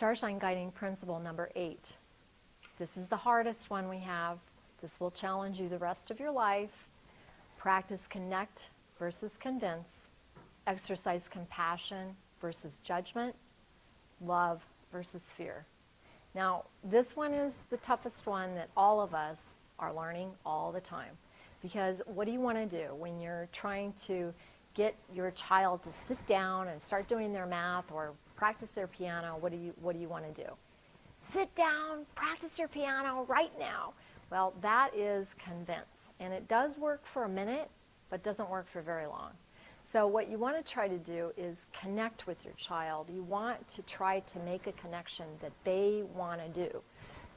StarShine guiding principle number 8. This is the hardest one we have. This will challenge you the rest of your life. Practice connect versus convince. Exercise compassion versus judgment. Love versus fear. Now, this one is the toughest one that all of us are learning all the time. Because what do you want to do when you're trying to get your child to sit down and start doing their math or practice their piano? What do you want to do? Sit down, practice your piano right now. Well, that is convince. And it does work for a minute, but doesn't work for very long. So what you want to try to do is connect with your child. You want to try to make a connection that they want to do.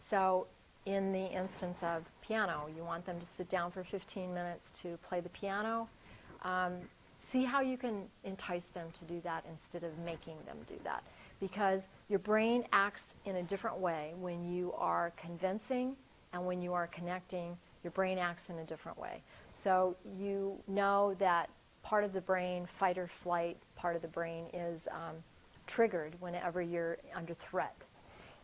So in the instance of piano, you want them to sit down for 15 minutes to play the piano. See how you can entice them to do that instead of making them do that. Because your brain acts in a different way when you are convincing and when you are connecting. Your brain acts in a different way. So you know that part of the brain, fight or flight, part of the brain is triggered whenever you're under threat.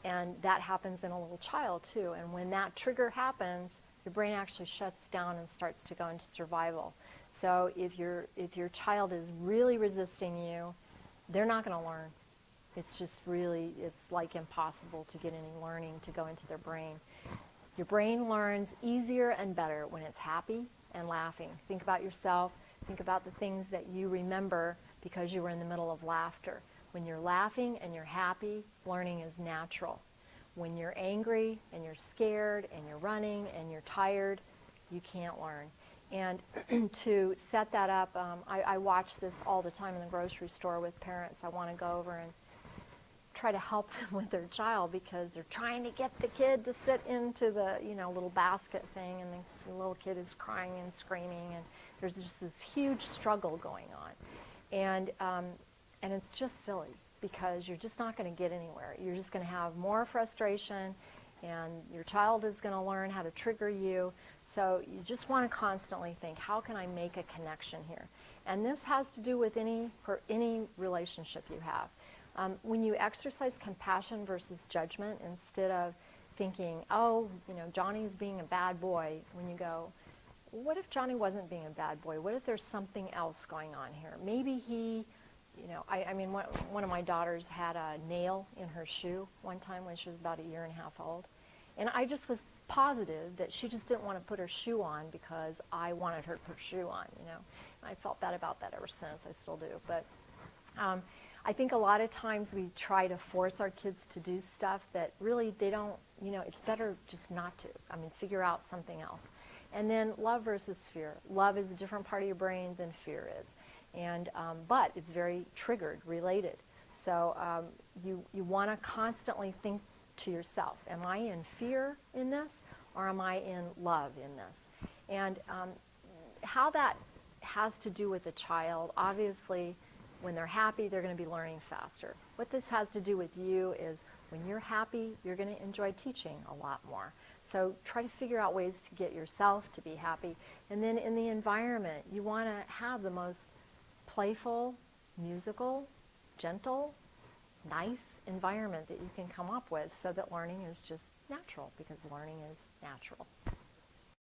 And that happens in a little child too. And when that trigger happens, your brain actually shuts down and starts to go into survival. So if your child is really resisting you, they're not going to learn. It's just really, it's like impossible to get any learning to go into their brain. Your brain learns easier and better when it's happy and laughing. Think about yourself. Think about the things that you remember because you were in the middle of laughter. When you're laughing and you're happy, learning is natural. When you're angry and you're scared and you're running and you're tired, you can't learn. And to set that up, I watch this all the time in the grocery store with parents. I want to go over and try to help them with their child because they're trying to get the kid to sit into the little basket thing, and the little kid is crying and screaming, and there's just this huge struggle going on. And it's just silly because you're just not going to get anywhere. You're just going to have more frustration, and your child is going to learn how to trigger you. So you just want to constantly think, how can I make a connection here? And this has to do with any relationship you have. When you exercise compassion versus judgment, instead of thinking, oh, Johnny's being a bad boy, when you go, what if Johnny wasn't being a bad boy? What if there's something else going on here? Maybe he, one of my daughters had a nail in her shoe one time when she was about 1.5 years old. And I just was positive that she just didn't want to put her shoe on because I wanted her to put her shoe on, And I felt bad about that ever since. I still do. But I think a lot of times we try to force our kids to do stuff that really they don't, it's better just not to. Figure out something else. And then love versus fear. Love is a different part of your brain than fear is. And, but it's very triggered, related. So you want to constantly think to yourself, am I in fear in this or am I in love in this? And how that has to do with the child, obviously, when they're happy, they're going to be learning faster. What this has to do with you is when you're happy, you're going to enjoy teaching a lot more. So try to figure out ways to get yourself to be happy. And then in the environment, you want to have the most playful, musical, gentle, nice environment that you can come up with so that learning is just natural, because learning is natural.